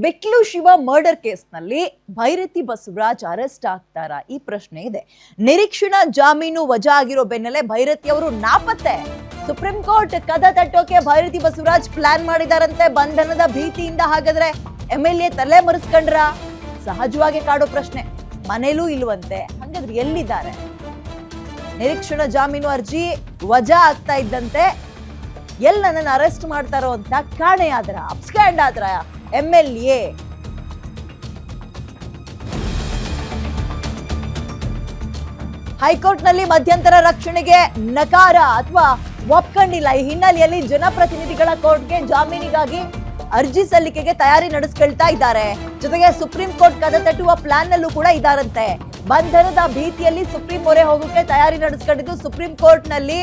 ಬೆಕ್ಲು Shiva murder ಕೇಸ್ನಲ್ಲಿ Byrathi Basavaraj arrest ಆಗ್ತಾರಾ ಈ ಪ್ರಶ್ನೆ ಇದೆ. ನಿರೀಕ್ಷಣಾ ಜಾಮೀನು ವಜಾ ಆಗಿರೋ ಬೆನ್ನಲ್ಲೇ ಭೈರತಿ ಅವರು ನಾಪತ್ತೆ. ಸುಪ್ರೀಂ ಕೋರ್ಟ್ ಕದ ತಟ್ಟೋಕೆ ಭೈರತಿ ಬಸವರಾಜ್ ಪ್ಲಾನ್ ಮಾಡಿದಾರಂತೆ. ಬಂಧನದ ಭೀತಿಯಿಂದ ಹಾಗಾದ್ರೆ MLA ತಲೆ ಮರೆಸ್ಕೊಂಡ್ರ? ಸಹಜವಾಗಿ ಕಾಡೋ ಪ್ರಶ್ನೆ. ಮನೇಲೂ ಇಲ್ವಂತೆ, ಹಾಗಾದ್ರೆ ಎಲ್ಲಿದ್ದಾರೆ? ನಿರೀಕ್ಷಣಾ ಜಾಮೀನು ಅರ್ಜಿ ವಜಾ ಆಗ್ತಾ ಇದ್ದಂತೆ ಎಲ್ಲ ನನ್ನ ಅರೆಸ್ಟ್ ಮಾಡ್ತಾರೋ ಅಂತ ಕಾಣೆ ಆದ್ರ, ಅಬ್ಸ್ಕ್ಯಾಂಡ್ ಆದ್ರ MLA. ಹೈಕೋರ್ಟ್ ನಲ್ಲಿ ಮಧ್ಯಂತರ ರಕ್ಷಣೆಗೆ ನಕಾರ ಅಥವಾ ಒಪ್ಕೊಂಡಿಲ್ಲ. ಈ ಹಿನ್ನೆಲೆಯಲ್ಲಿ ಜನಪ್ರತಿನಿಧಿಗಳ ಕೋರ್ಟ್ಗೆ ಜಾಮೀನಿಗಾಗಿ ಅರ್ಜಿ ಸಲ್ಲಿಕೆಗೆ ತಯಾರಿ ನಡೆಸ್ಕೊಳ್ತಾ ಇದ್ದಾರೆ. ಜೊತೆಗೆ ಸುಪ್ರೀಂ ಕೋರ್ಟ್ ಕದ ತಟ್ಟುವ ಪ್ಲಾನ್ ನಲ್ಲೂ ಕೂಡ ಇದ್ದಾರಂತೆ. ಬಂಧನದ ಭೀತಿಯಲ್ಲಿ ಸುಪ್ರೀಂ ಮೊರೆ ಹೋಗೋಕೆ ತಯಾರಿ ನಡೆಸ್ಕೊಂಡಿದ್ದು ಸುಪ್ರೀಂ ಕೋರ್ಟ್ ನಲ್ಲಿ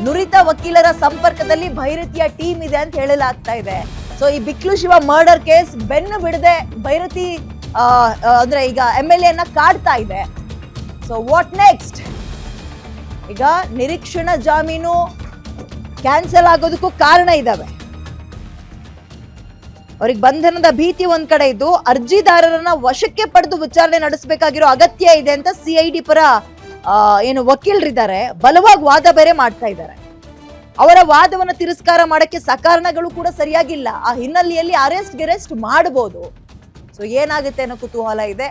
ನುರಿತ ವಕೀಲರ ಸಂಪರ್ಕದಲ್ಲಿ ಭೈರತಿಯ ಟೀಮ್ ಇದೆ ಅಂತ ಹೇಳಲಾಗ್ತಾ ಇದೆ. ಸೊ ಈ ಬಿಕ್ಲು ಶಿವ ಮರ್ಡರ್ ಕೇಸ್ ಬೆನ್ನು ಬಿಡದೆ ಭೈರತಿ ಅಂದ್ರೆ ಈಗ MLA ನ ಕಾಡ್ತಾ ಇದೆ. So what next? ಈಗ ನಿರೀಕ್ಷಣಾ ಜಾಮೀನು ಕ್ಯಾನ್ಸಲ್ ಆಗೋದಕ್ಕೂ ಕಾರಣ ಇದಾವೆ. ಅವ್ರಿಗೆ ಬಂಧನದ ಭೀತಿ ಒಂದ್ ಕಡೆ ಇದ್ದು ಅರ್ಜಿದಾರರನ್ನ ವಶಕ್ಕೆ ಪಡೆದು ವಿಚಾರಣೆ ನಡೆಸಬೇಕಾಗಿರೋ ಅಗತ್ಯ ಇದೆ ಅಂತ CID ಪರ ಏನು ವಕೀಲರಿದ್ದಾರೆ ಬಲವಾಗಿ ವಾದ ಬೇರೆ ಮಾಡ್ತಾ ಇದ್ದಾರೆ. ಅವರ ವಾದವನ್ನ ತಿರಸ್ಕಾರ ಮಾಡಕ್ಕೆ ಸಕಾರಣಗಳು ಕೂಡ ಸರಿಯಾಗಿಲ್ಲ. ಆ ಹಿನ್ನೆಲೆಯಲ್ಲಿ ಅರೆಸ್ಟ್ ಗೆರೆಸ್ಟ್ ಮಾಡಬಹುದು. ಸೊ ಏನಾಗುತ್ತೆ ಅನ್ನೋ ಕುತೂಹಲ ಇದೆ.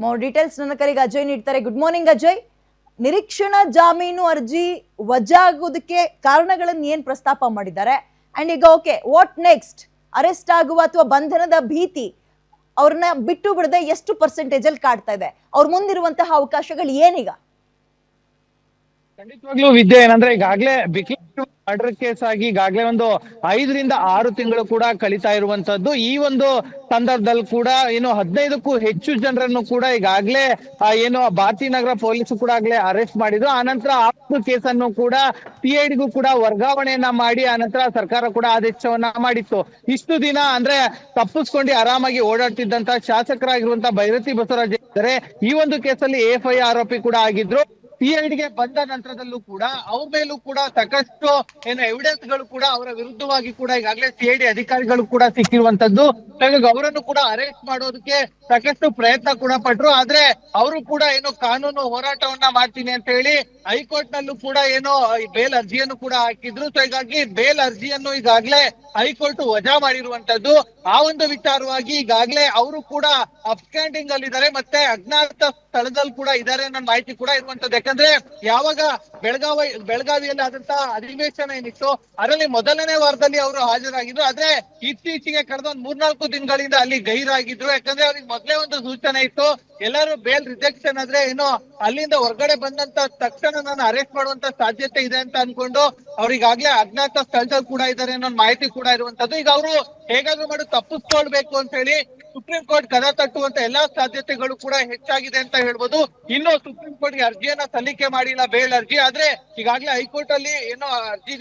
ಮೋರ್ ಡೀಟೇಲ್ಸ್ ನನ್ನ ಕರೆಗೆ ಅಜಯ್ ನೀಡ್ತಾರೆ. Good morning Ajay. ನಿರೀಕ್ಷಣಾ ಜಾಮೀನು ಅರ್ಜಿ ವಜಾ ಆಗೋದಕ್ಕೆ ಕಾರಣಗಳನ್ನು ಏನ್ ಪ್ರಸ್ತಾಪ ಮಾಡಿದ್ದಾರೆ? ಅಂಡ್ ಈಗ ಓಕೆ, ವಾಟ್ ನೆಕ್ಸ್ಟ್? ಅರೆಸ್ಟ್ ಆಗುವ ಅಥವಾ ಬಂಧನದ ಭೀತಿ ಅವ್ರನ್ನ ಬಿಟ್ಟು ಬಿಡದೆ ಎಷ್ಟು ಪರ್ಸೆಂಟೇಜ್ ಅಲ್ಲಿ ಕಾಡ್ತಾ ಇದೆ? ಅವ್ರ ಮುಂದಿರುವಂತಹ ಅವಕಾಶಗಳು ಏನೀಗ? ಖಂಡಿತವಾಗ್ಲೂ ವಿದ್ಯೆ ಏನಂದ್ರೆ ಈಗಾಗ್ಲೇ ಮರ್ಡರ್ ಕೇಸ್ ಆಗಿ ಈಗಾಗ್ಲೇ ಒಂದು 5 ರಿಂದ 6 ತಿಂಗಳು ಕೂಡ ಕಳೀತಾ ಇರುವಂತದ್ದು. ಈ ಒಂದು ಸಂದರ್ಭದಲ್ಲಿ ಕೂಡ ಏನು 15ಕ್ಕೂ ಹೆಚ್ಚು ಜನರನ್ನು ಕೂಡ ಈಗಾಗ್ಲೇ ಏನು ಭಾರತೀನಗರ ಪೊಲೀಸ್ ಕೂಡ ಆಗ್ಲೇ ಅರೆಸ್ಟ್ ಮಾಡಿದ್ರು. ಆನಂತರ ಆ ಒಂದು ಕೇಸನ್ನು ಕೂಡ CIDಗೂ ಕೂಡ ವರ್ಗಾವಣೆಯನ್ನ ಮಾಡಿ ಆನಂತರ ಸರ್ಕಾರ ಕೂಡ ಆದೇಶವನ್ನ ಮಾಡಿತ್ತು. ಇಷ್ಟು ದಿನ ಅಂದ್ರೆ ತಪ್ಪಿಸ್ಕೊಂಡು ಆರಾಮಾಗಿ ಓಡಾಡ್ತಿದ್ದಂತ ಶಾಸಕರಾಗಿರುವಂತ ಭೈರತಿ ಬಸವರಾಜ್ ಇದ್ದಾರೆ. ಈ ಒಂದು ಕೇಸಲ್ಲಿ AFI ಆರೋಪಿ ಕೂಡ ಆಗಿದ್ರು. CIDಗೆ ಬಂದ ನಂತರದಲ್ಲೂ ಕೂಡ ಅವ್ರ ಮೇಲೂ ಕೂಡ ಸಾಕಷ್ಟು ಏನು ಎವಿಡೆನ್ಸ್ ಗಳು ಕೂಡ ಅವರ ವಿರುದ್ಧವಾಗಿ ಕೂಡ ಈಗಾಗಲೇ CID ಅಧಿಕಾರಿಗಳು ಕೂಡ ಸಿಕ್ಕಿರುವಂತದ್ದು. ಹಾಗಾಗಿ ಅವರನ್ನು ಕೂಡ ಅರೆಸ್ಟ್ ಮಾಡೋದಕ್ಕೆ ಸಾಕಷ್ಟು ಪ್ರಯತ್ನ ಕೂಡ ಪಟ್ರು. ಆದ್ರೆ ಅವರು ಕೂಡ ಏನು ಕಾನೂನು ಹೋರಾಟವನ್ನ ಮಾಡ್ತೀನಿ ಅಂತ ಹೇಳಿ ಹೈಕೋರ್ಟ್ ನಲ್ಲೂ ಕೂಡ ಏನೋ ಬೇಲ್ ಅರ್ಜಿಯನ್ನು ಕೂಡ ಹಾಕಿದ್ರು. ಸೊ ಹೀಗಾಗಿ ಬೇಲ್ ಅರ್ಜಿಯನ್ನು ಈಗಾಗ್ಲೇ ಹೈಕೋರ್ಟ್ ವಜಾ ಮಾಡಿರುವಂತದ್ದು. ಆ ಒಂದು ವಿಚಾರವಾಗಿ ಈಗಾಗ್ಲೇ ಅವರು ಕೂಡ ಅಬ್ಸ್ಕ್ಯಾಂಡಿಂಗ್ ಅಲ್ಲಿ ಇದ್ದಾರೆ, ಮತ್ತೆ ಅಜ್ಞಾತ ಸ್ಥಳದಲ್ಲಿ ಕೂಡ ಇದ್ದಾರೆ ಅನ್ನೋ ಮಾಹಿತಿ ಕೂಡ ಇರುವಂತದ್ದು. ಯಾಕಂದ್ರೆ ಯಾವಾಗ ಬೆಳಗಾವಿಯಲ್ಲಿ ಆದಂತಹ ಅಧಿವೇಶನ ಏನಿತ್ತು ಅದರಲ್ಲಿ ಮೊದಲನೇ ವಾರದಲ್ಲಿ ಅವರು ಹಾಜರಾಗಿದ್ರು. ಆದ್ರೆ ಇತ್ತೀಚೆಗೆ ಕಳೆದ ಒಂದ್ 3-4 ದಿನಗಳಿಂದ ಅಲ್ಲಿ ಗೈರಾಗಿದ್ರು. ಯಾಕಂದ್ರೆ ಅವ್ರಿಗೆ ಮೊದಲೇ ಒಂದು ಸೂಚನೆ ಇತ್ತು, ಎಲ್ಲರೂ ಬೇಲ್ ರಿಜೆಕ್ಷನ್ ಆದ್ರೆ ಏನೋ ಅಲ್ಲಿಂದ ಹೊರಗಡೆ ಬಂದಂತ ತಕ್ಷಣ ನಾನು ಅರೆಸ್ಟ್ ಮಾಡುವಂತ ಸಾಧ್ಯತೆ ಇದೆ ಅಂತ ಅನ್ಕೊಂಡು ಅವ್ರಿಗಾಗ್ಲೇ ಅಜ್ಞಾತ ಸ್ಥಳದಲ್ಲಿ ಕೂಡ ಇದ್ದಾರೆ ಅನ್ನೋ ಮಾಹಿತಿ ಕೂಡ ಇರುವಂತದ್ದು. ಈಗ ಅವರು ಹೇಗಾದ್ರೂ ಮಾಡಿ ತಪ್ಪಿಸ್ಕೊಳ್ಬೇಕು ಅಂತ ಹೇಳಿ ಸುಪ್ರೀಂ ಕೋರ್ಟ್ ಕದ ತಟ್ಟುವಂತ ಎಲ್ಲಾ ಸಾಧ್ಯತೆಗಳು ಕೂಡ ಹೆಚ್ಚಾಗಿದೆ ಅಂತ ಹೇಳ್ಬೋದು. ಇನ್ನು ಸುಪ್ರೀಂ ಕೋರ್ಟ್ಗೆ ಅರ್ಜಿಯನ್ನ ಸಲ್ಲಿಕೆ ಮಾಡಿಲ್ಲ, ಬೇಲ್ ಅರ್ಜಿ. ಆದ್ರೆ ಈಗಾಗ್ಲೇ ಹೈಕೋರ್ಟ್ ಅಲ್ಲಿ ಏನೋ ಅರ್ಜಿ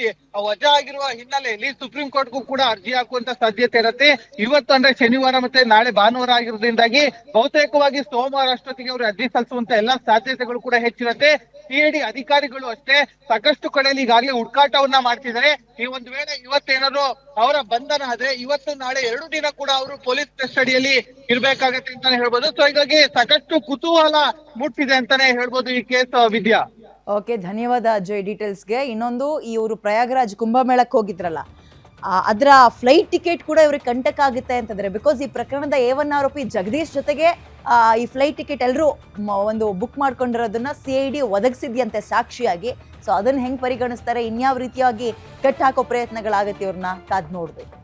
ವಜಾ ಆಗಿರುವ ಹಿನ್ನೆಲೆಯಲ್ಲಿ ಸುಪ್ರೀಂ ಕೋರ್ಟ್ಗೂ ಕೂಡ ಅರ್ಜಿ ಹಾಕುವಂತ ಸಾಧ್ಯತೆ ಇರುತ್ತೆ. ಇವತ್ತು ಅಂದ್ರೆ ಶನಿವಾರ ಮತ್ತೆ ನಾಳೆ ಭಾನುವಾರ ಆಗಿರೋದ್ರಿಂದಾಗಿ ಬಹುತೇಕವಾಗಿ ಸೋಮವಾರ ಅಷ್ಟೊತ್ತಿಗೆ ಅವರು ಅರ್ಜಿ ಸಲ್ಲಿಸುವಂತ ಎಲ್ಲಾ ಸಾಧ್ಯತೆಗಳು ಕೂಡ ಹೆಚ್ಚಿರುತ್ತೆ. CID ಅಧಿಕಾರಿಗಳು ಅಷ್ಟೇ ಸಾಕಷ್ಟು ಕಡೆಯಲ್ಲಿ ಈಗಾಗಲೇ ಹುಡುಕಾಟವನ್ನ ಮಾಡ್ತಿದ್ದಾರೆ. ಈ ಒಂದು ವೇಳೆ ಇವತ್ತೇನಾದ್ರು ಅವರ ಬಂಧನ ಆದ್ರೆ ಇವತ್ತು ನಾಳೆ 2 ದಿನ ಕೂಡ ಅವರು ಪೊಲೀಸ್ ಕಸ್ಟಡಿಯಲ್ಲಿ ಇರ್ಬೇಕಾಗತ್ತೆ ಅಂತಾನೆ ಹೇಳ್ಬೋದು. ಸೊ ಹೀಗಾಗಿ ಸಾಕಷ್ಟು ಕುತೂಹಲ ಮುಟ್ಟಿದೆ ಅಂತಾನೆ ಹೇಳ್ಬೋದು ಈ ಕೇಸ್. ವಿದ್ಯಾ, ಓಕೆ, ಧನ್ಯವಾದ ಅಜಯ್ ಡೀಟೇಲ್ಸ್ಗೆ. ಇನ್ನೊಂದು, ಇವರು ಪ್ರಯಾಗರಾಜ್ ಕುಂಭಮೇಳಕ್ಕೆ ಹೋಗಿದ್ರಲ್ಲ, ಅದರ ಫ್ಲೈಟ್ ಟಿಕೆಟ್ ಕೂಡ ಇವ್ರಿಗೆ ಕಂಟಕ ಆಗುತ್ತೆ ಅಂತಂದ್ರೆ, ಬಿಕಾಸ್ ಈ ಪ್ರಕರಣದ A1 ಆರೋಪಿ ಜಗದೀಶ್ ಜೊತೆಗೆ ಈ ಫ್ಲೈಟ್ ಟಿಕೆಟ್ ಎಲ್ಲರೂ ಒಂದು ಬುಕ್ ಮಾಡ್ಕೊಂಡಿರೋದನ್ನ CID ಒದಗಿಸಿದ್ಯಂತೆ ಸಾಕ್ಷಿಯಾಗಿ. ಸೊ ಅದನ್ನ ಹೆಂಗ್ ಪರಿಗಣಿಸ್ತಾರೆ, ಇನ್ಯಾವ ರೀತಿಯಾಗಿ ಕಟ್ ಹಾಕೋ ಪ್ರಯತ್ನಗಳಾಗತ್ತೆ, ಇವ್ರನ್ನ ಕಾದ್ ನೋಡ್ಬೇಕು.